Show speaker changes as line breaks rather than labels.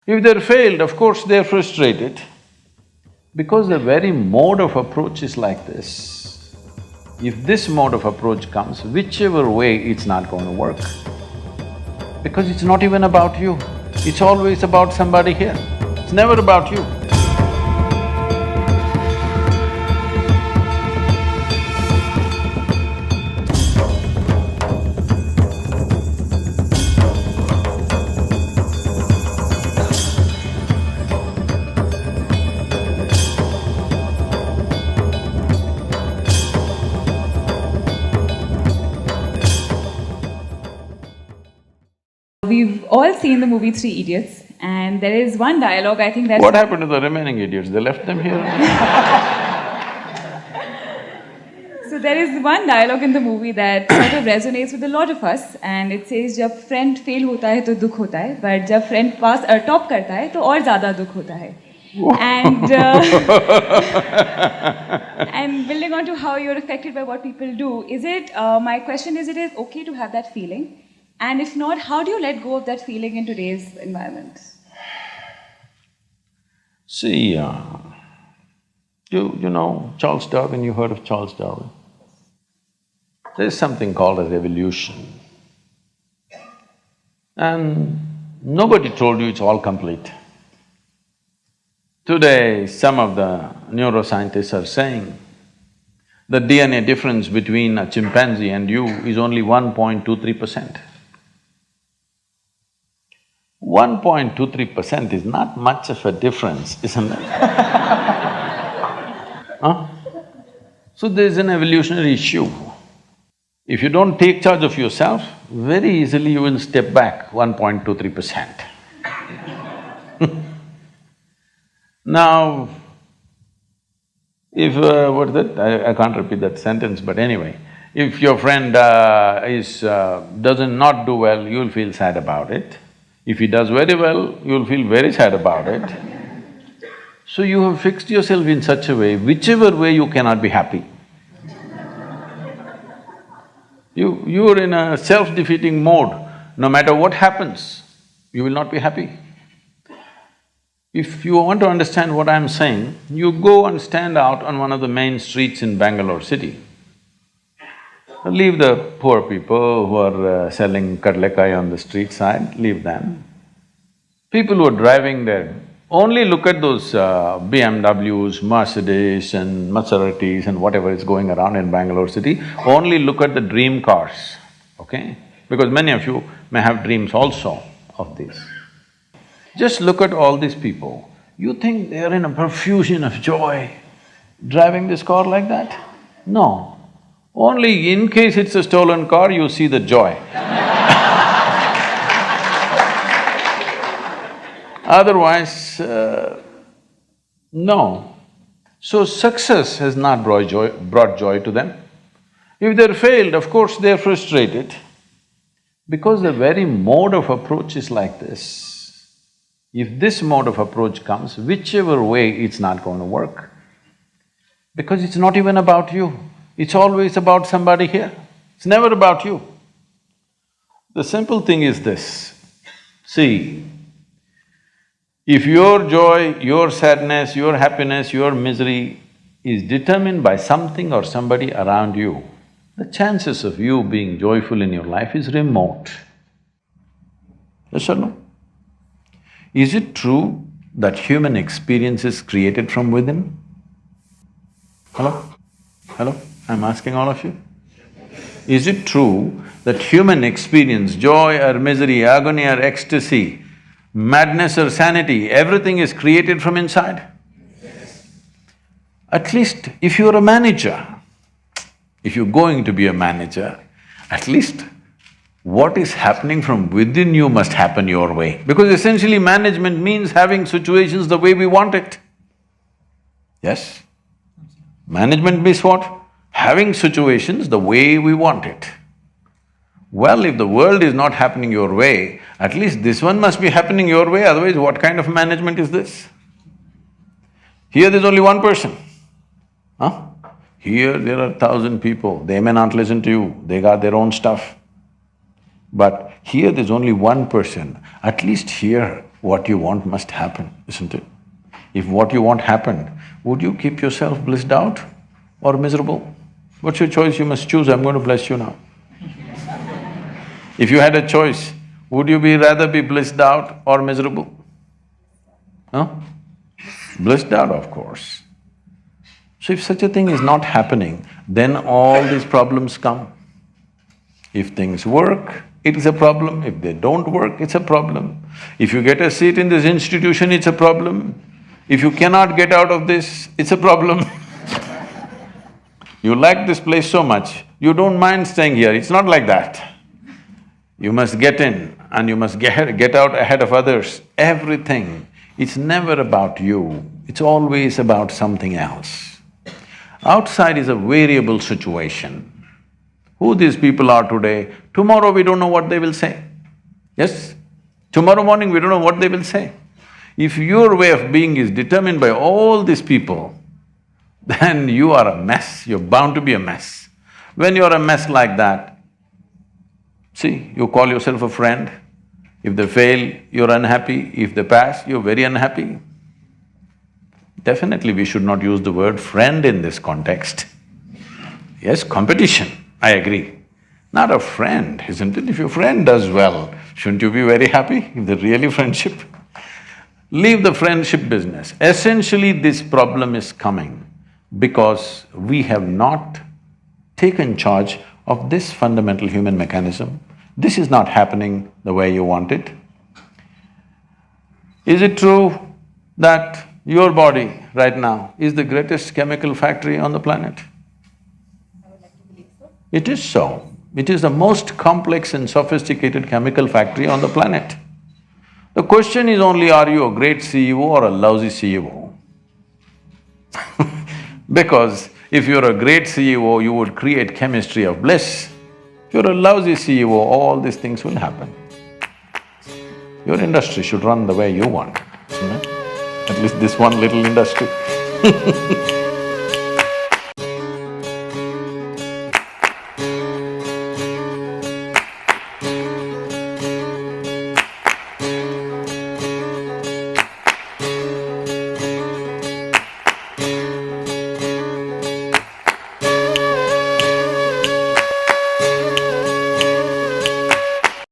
If they're failed, of course they're frustrated, because the very mode of approach is like this. If this mode of approach comes, whichever way, it's not going to work. Because it's not even about you, it's always about somebody here. It's never about you.
We've all seen the movie Three Idiots, and there is one dialogue I think that's…
What happened to the remaining idiots? They left them here?
So there is one dialogue in the movie that sort of resonates with a lot of us, and it says, "जब friend fail होता है तो दुख होता है, but जब friend pass top करता है तो और ज़्यादा दुख होता है." And and building on to how you're affected by what people do, is it… my question is, it is okay to have that feeling? And if not, how do you let go of that feeling in today's environment?
See, you know Charles Darwin, you heard of Charles Darwin? There's something called as evolution. And nobody told you it's all complete. Today, some of the neuroscientists are saying the DNA difference between a chimpanzee and you is only 1.23%. 1.23% is not much of a difference, isn't it? Huh? So there's an evolutionary issue. If you don't take charge of yourself, very easily you will step back 1.23%. Now, if… what's that? I can't repeat that sentence, but anyway, if your friend doesn't not do well, you'll feel sad about it. If he does very well, you'll feel very sad about it. So you have fixed yourself in such a way, whichever way you cannot be happy. You're in a self-defeating mode. No matter what happens, you will not be happy. If you want to understand what I'm saying, you go and stand out on one of the main streets in Bangalore city. Leave the poor people who are selling kadlekai on the street side, leave them. People who are driving there, only look at those BMWs, Mercedes and Maseratis and whatever is going around in Bangalore city, only look at the dream cars, okay? Because many of you may have dreams also of this. Just look at all these people, you think they are in a profusion of joy driving this car like that? No. Only in case it's a stolen car, you see the joy. Otherwise, no. So success has not brought joy to them. If they're failed, of course they're frustrated, because the very mode of approach is like this. If this mode of approach comes, whichever way, it's not going to work. Because it's not even about you. It's always about somebody here, it's never about you. The simple thing is this, see, if your joy, your sadness, your happiness, your misery is determined by something or somebody around you, the chances of you being joyful in your life is remote. Yes or no? Is it true that human experience is created from within? Hello? Hello? I'm asking all of you. Is it true that human experience, joy or misery, agony or ecstasy, madness or sanity, everything is created from inside? Yes. At least if you're a manager, if you're going to be a manager, at least what is happening from within you must happen your way. Because essentially management means having situations the way we want it. Yes? Management means what? Having situations the way we want it. Well, if the world is not happening your way, at least this one must be happening your way, otherwise what kind of management is this? Here there's only one person, huh? Here there are 1,000 people, they may not listen to you, they got their own stuff. But here there's only one person, at least here What you want must happen, isn't it? If what you want happened, would you keep yourself blissed out or miserable? What's your choice? You must choose. I'm going to bless you now. If you had a choice, would you rather be blissed out or miserable? Huh? Blissed out, of course. So if such a thing is not happening, then all these problems come. If things work, it is a problem. If they don't work, it's a problem. If you get a seat in this institution, it's a problem. If you cannot get out of this, it's a problem. You like this place so much, you don't mind staying here. It's not like that. You must get in and you must get out ahead of others. Everything, it's never about you, it's always about something else. Outside is a variable situation. Who these people are today, tomorrow we don't know what they will say. Yes? Tomorrow morning we don't know what they will say. If your way of being is determined by all these people, then you are a mess, you're bound to be a mess. When you're a mess like that, see, you call yourself a friend. If they fail, you're unhappy. If they pass, you're very unhappy. Definitely we should not use the word friend in this context. Yes, competition, I agree. Not a friend, isn't it? If your friend does well, shouldn't you be very happy if they're really friendship? Leave the friendship business. Essentially, this problem is coming because we have not taken charge of this fundamental human mechanism. This is not happening the way you want it. Is it true that your body right now is the greatest chemical factory on the planet? It is so. It is the most complex and sophisticated chemical factory on the planet. The question is only, are you a great CEO or a lousy CEO? Because if you're a great CEO, you would create chemistry of bliss. If you're a lousy CEO, all these things will happen. Your industry should run the way you want, you know? At least this one little industry